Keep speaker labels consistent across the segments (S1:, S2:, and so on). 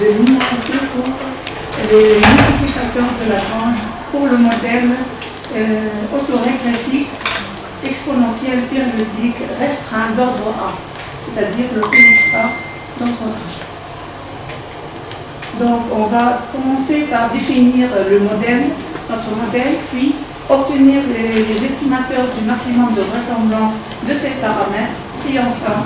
S1: de linéarité pour les multiplicateurs de Lagrange pour le modèle autorégressif exponentiel périodique restreint d'ordre A, c'est-à-dire le Px bar d'ordre A. Donc on va commencer par définir le modèle, notre modèle, puis obtenir les estimateurs du maximum de vraisemblance de ces paramètres et enfin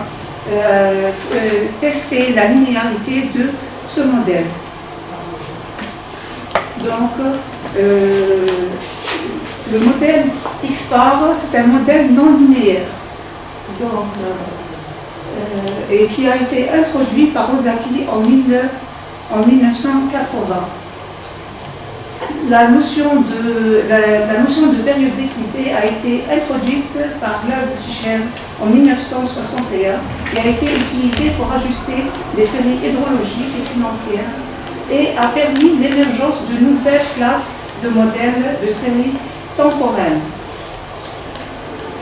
S1: tester la linéarité de ce modèle. Donc le modèle X bar, c'est un modèle non linéaire donc, et qui a été introduit par Ozaki en 1980. La notion de périodicité a été introduite par Claude Tuchel en 1961 et a été utilisée pour ajuster les séries hydrologiques et financières et a permis l'émergence de nouvelles classes de modèles de séries temporelles.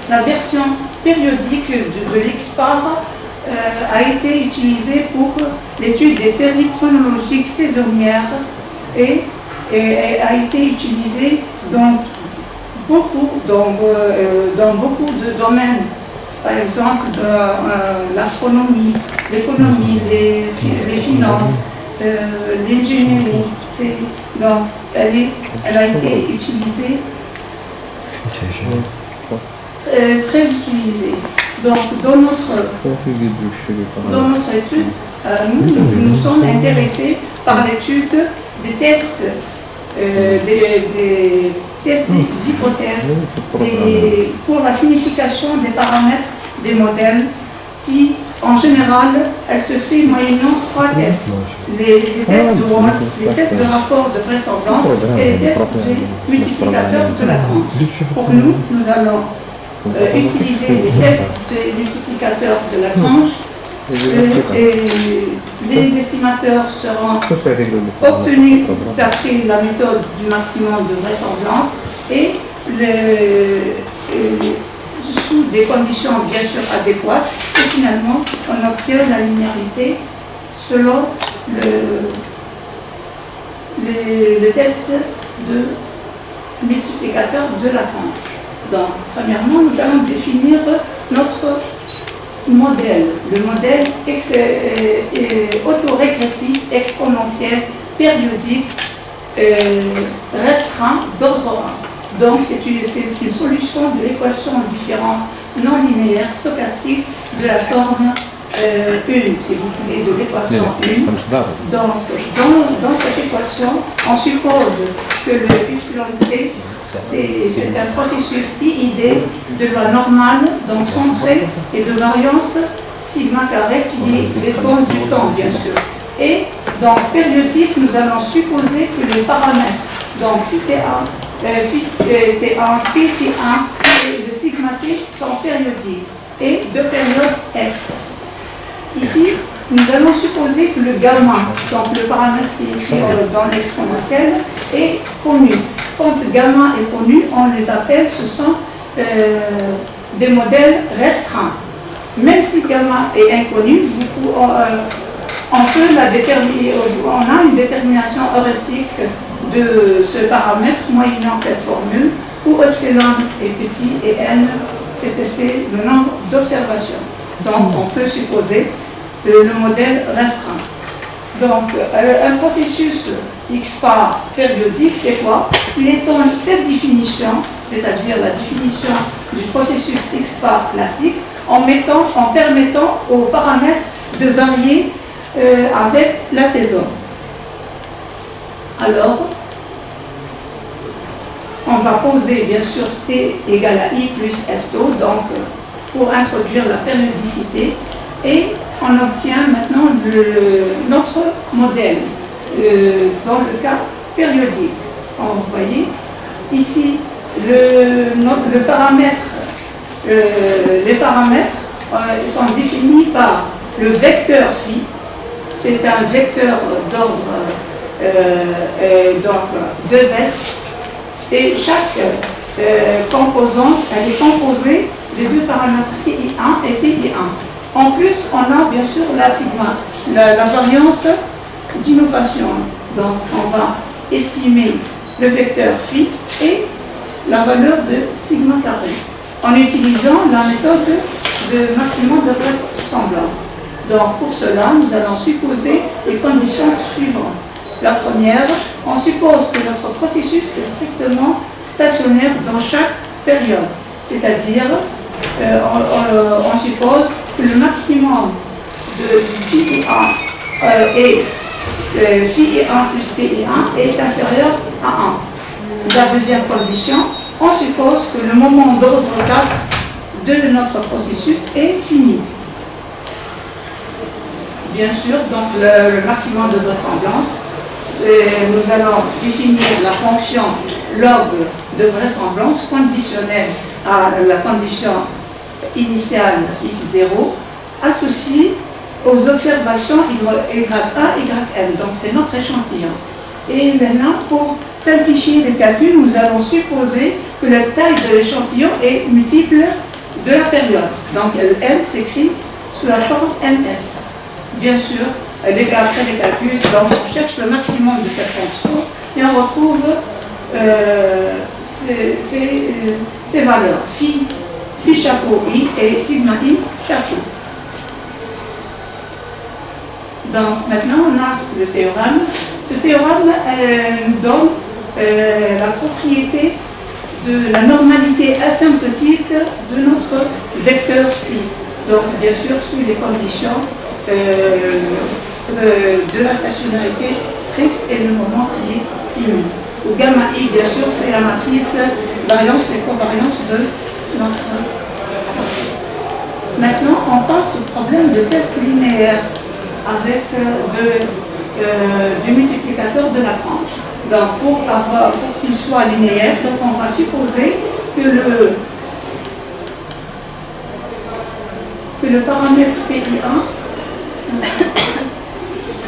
S1: La version périodique de l'X-bar a été utilisée pour l'étude des séries chronologiques saisonnières et a été utilisée dans beaucoup de domaines, par exemple l'astronomie, l'économie, les finances, l'ingénierie. Donc, elle a été utilisée, très utilisée. Donc, dans notre étude, nous sommes intéressés par l'étude des tests, des tests d'hypothèses pour la signification des paramètres des modèles qui, en général, elle se fait moyennant 3 tests. Les tests de rapport de vraisemblance et les tests de multiplicateur de Lagrange. Pour nous, nous allons utiliser les tests de multiplicateur de Lagrange. Les estimateurs seront obtenus d'après la méthode du maximum de vraisemblance et sous des conditions bien sûr adéquates, et finalement on obtient la linéarité selon le test de multiplicateur de Lagrange. Donc premièrement nous allons définir notre modèle, le modèle autorégressif exponentiel périodique restreint d'ordre 1. Donc c'est une solution de l'équation de différence non linéaire stochastique de la forme 1, si vous voulez, de l'équation 1. Donc dans cette équation, on suppose que le YT c'est un processus IID de loi normale, donc centré, et de variance sigma carré qui dépend du temps, bien sûr. Et dans périodique, nous allons supposer que les paramètres, donc Φ1, T1, Pt1 et le sigma T sont périodiques et de période S. Ici, nous allons supposer que le gamma, donc le paramètre qui est dans l'exponentielle, est connu. Quand gamma est connu, on les appelle, ce sont des modèles restreints. Même si gamma est inconnu, on a une détermination heuristique de ce paramètre moyennant cette formule, où epsilon est petit et n, c'est le nombre d'observations. Donc on peut supposer le modèle restreint. Donc un processus X bar périodique, c'est quoi? Il est dans cette définition, c'est-à-dire la définition du processus X bar classique, en permettant aux paramètres de varier avec la saison. Alors, on va poser bien sûr T égale à I plus S tau, donc pour introduire la périodicité, et on obtient maintenant notre modèle dans le cas périodique. Vous voyez, ici, les paramètres sont définis par le vecteur phi. C'est un vecteur d'ordre donc 2S, et chaque composante, elle est composée des deux paramètres PI1 et PI1. En plus, on a bien sûr la sigma, la variance d'innovation. Donc, on va estimer le vecteur phi et la valeur de sigma carré en utilisant la méthode de maximum de vraisemblance. Donc, pour cela, nous allons supposer les conditions suivantes. La première, on suppose que notre processus est strictement stationnaire dans chaque période, c'est-à-dire on suppose que le maximum de phi I1 et phi I1 plus pi I1 est inférieur à 1. La deuxième condition, on suppose que le moment d'ordre 4 de notre processus est fini. Bien sûr, donc le maximum de vraisemblance, nous allons définir la fonction log de vraisemblance conditionnelle à la condition initiale x0 associée aux observations YA, YN. Donc c'est notre échantillon. Et maintenant, pour simplifier le calcul, nous allons supposer que la taille de l'échantillon est multiple de la période. Donc N s'écrit sous la forme MS. Bien sûr, après les calculs, donc on cherche le maximum de cette fonction et on retrouve ces valeurs, phi chapeau I et sigma I chapeau. Donc maintenant on a le théorème. Ce théorème nous donne la propriété de la normalité asymptotique de notre vecteur phi. Donc bien sûr sous les conditions de la stationnarité stricte et le moment qui est fini. Ou gamma I, bien sûr, c'est la matrice variance et covariance de notre. Maintenant, on passe au problème de test linéaire avec du multiplicateur de Lagrange. Donc, pour qu'il soit linéaire, donc on va supposer que le paramètre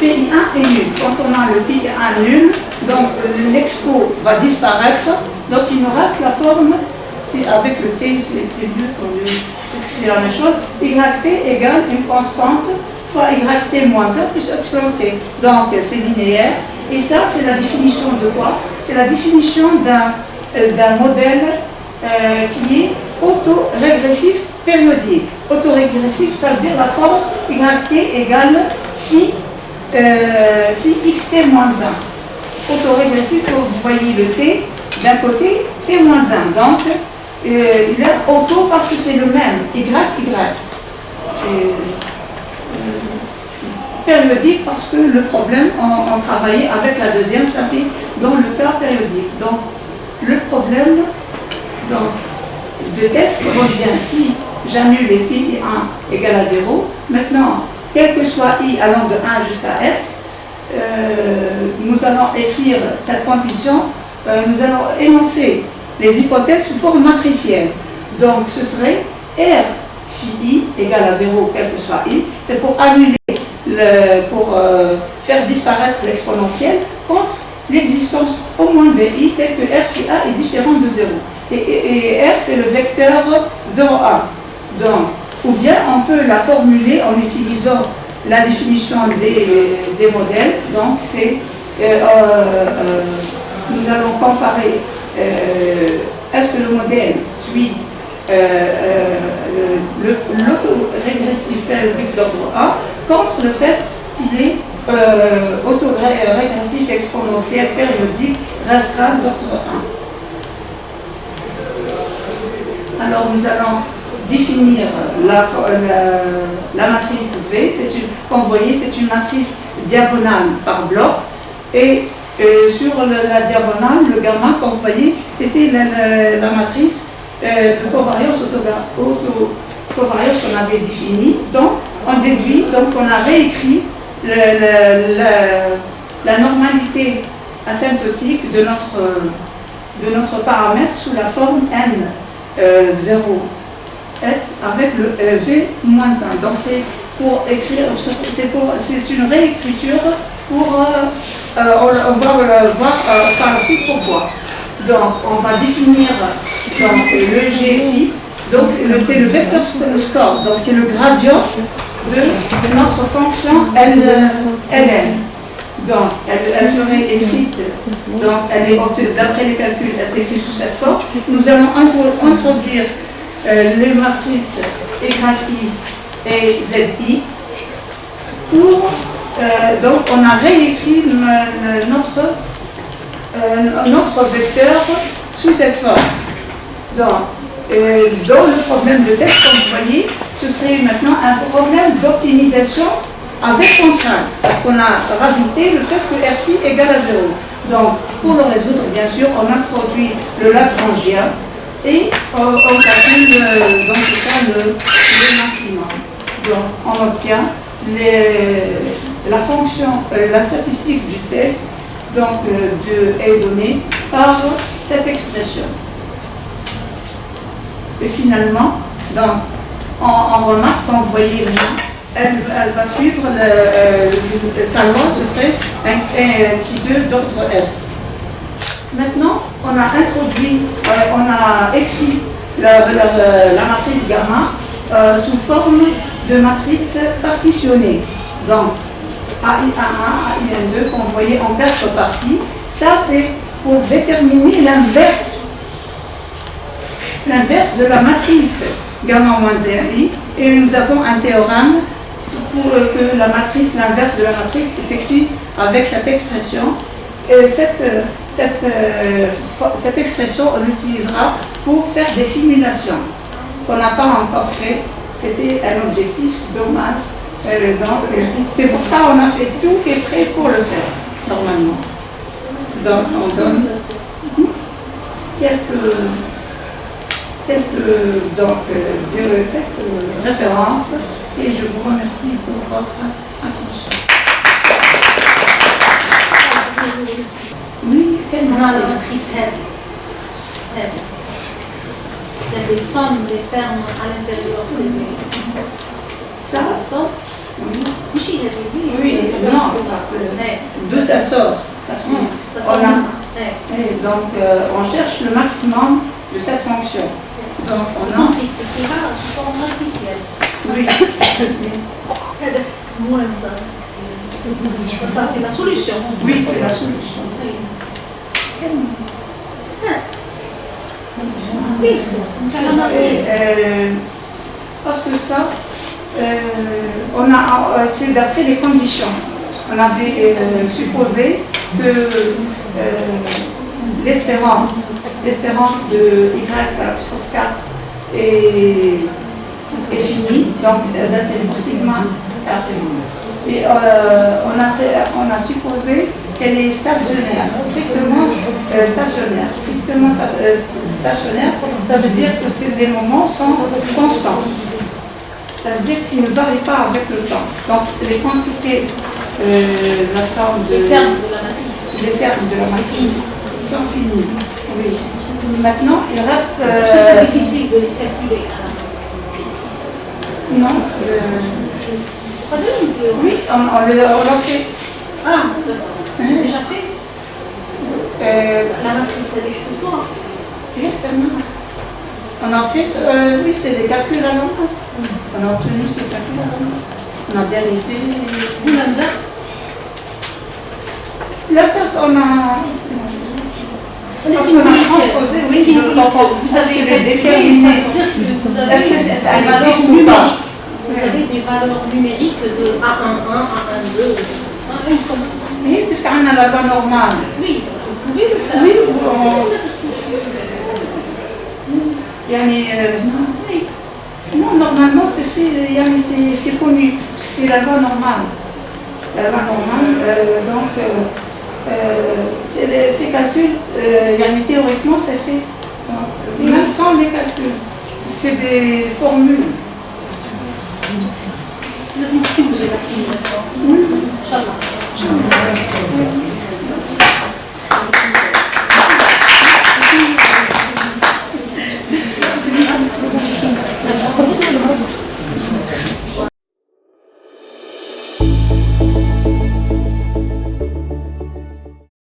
S1: PI1 est nul. Quand on a le PI1 nul, donc l'expo va disparaître, donc il nous reste la forme, avec le T, c'est mieux, parce que c'est la même chose, YT égale une constante fois YT moins 1 plus epsilon T. Donc c'est linéaire, et ça c'est la définition de quoi? C'est la définition d'un modèle qui est autorégressif périodique. Autorégressif, ça veut dire la forme YT égale phi xt moins 1. Autorégressif, vous voyez le T, d'un côté, T moins 1. Donc, il est auto parce que c'est le même, Y. Périodique parce que le problème, on travaillait avec la deuxième, ça fait dans le cas périodique. Donc, le problème de test revient si j'annule les pi 1 égale à 0. Maintenant, quel que soit I allant de 1 jusqu'à S, nous allons écrire cette condition, nous allons énoncer les hypothèses sous forme matricielle. Donc ce serait R phi I égale à 0, quel que soit I, c'est pour annuler, pour faire disparaître l'exponentielle contre l'existence au moins de I tel que R phi A est différent de 0. Et R c'est le vecteur 0,1. Donc, ou bien on peut la formuler en utilisant la définition des modèles. Donc c'est nous allons comparer est-ce que le modèle suit l'autorégressif périodique d'ordre 1 contre le fait qu'il est autorégressif exponentiel périodique restreint d'ordre 1. Alors nous allons définir la matrice V, comme vous voyez, c'est une matrice diagonale par bloc, et sur la diagonale, le gamma, comme vous voyez, c'était la matrice de covariance autocovariance qu'on avait définie. Donc, on déduit, donc on a réécrit la normalité asymptotique de notre paramètre sous la forme N0. S avec le V-1. Donc c'est pour écrire, c'est une réécriture pour on va voir par la suite pourquoi. Donc on va définir donc, le G donc c'est le vecteur score, donc c'est le gradient de notre fonction Ln. Donc, elle serait écrite, donc elle est d'après les calculs, elle s'écrit sous cette forme. Nous allons introduire les matrices YI et ZI pour, donc on a réécrit notre vecteur sous cette forme. Donc, dans le problème de texte, comme vous voyez, ce serait maintenant un problème d'optimisation avec contrainte, parce qu'on a rajouté le fait que Rφ égale à 0. Donc, pour le résoudre, bien sûr, on introduit le Lagrangien et on calcule dans ce cas le maximum. Donc, on obtient la fonction, la statistique du test donc, est donnée par cette expression. Et finalement, donc, on remarque, quand vous voyez le nom, elle va suivre sa loi, ce serait un Q2 d'ordre S. Maintenant, on a écrit la matrice gamma sous forme de matrice partitionnée. Donc, AI1, AI2, qu'on voyait en 4 parties. Ça, c'est pour déterminer l'inverse de la matrice gamma moins RI. Et nous avons un théorème pour que l'inverse de la matrice s'écrit avec cette expression. Et cette expression, on l'utilisera pour faire des simulations qu'on n'a pas encore fait. C'était un objectif, dommage. C'est pour ça qu'on a fait tout qui est prêt pour le faire, normalement. Donc, on donne quelques références et je vous remercie pour votre attention. Oui,
S2: on a la matrice L. Il y a des sommes, des termes à l'intérieur, c'est des...
S1: Ça
S2: sort.
S1: Oui,
S2: oui,
S1: non, d'où ça sort. Ça
S2: sort.
S1: Et donc, on cherche le maximum de cette fonction. Donc, on a...
S2: etc. sous forme matricielle.
S1: Oui.
S2: Moins ça. Ça, c'est la solution.
S1: Oui, c'est la solution.
S2: Oui, la matrice.
S1: Parce que ça, c'est d'après les conditions. On avait supposé que l'espérance de y à la puissance 4 est finie, donc c'est pour sigma R. Et on a supposé qu'elle est stationnaire, strictement stationnaire. Strictement stationnaire, ça veut dire que les moments sont constants. Ça veut dire qu'ils ne varient pas avec le temps. Donc les quantités, la somme
S2: les termes de la matrice
S1: sont finis. Oui. Maintenant, il reste...
S2: Est-ce que c'est difficile de les calculer?
S1: Non. Oui, on l'a fait.
S2: Ah, d'accord. C'est déjà fait. La matrice, c'est toi.
S1: Oui, c'est moi. On a fait, oui, c'est des calculs à l'envers. On a obtenu ces calculs à l'envers. On a dérivé.
S2: L'inverse?
S1: L'inverse, on a transposé, oui, je comprends.
S2: Vous avez
S1: déterminé.
S2: Est-ce que ça existe ou pas? Vous avez des valeurs numériques de A11, A12,
S1: oui, puisqu'on a la loi normale.
S2: Oui, vous pouvez le faire.
S1: Oui, non, normalement c'est fait, c'est connu, c'est la loi normale. La loi normale, donc ces calculs, théoriquement c'est fait, donc, même sans les calculs. C'est des formules.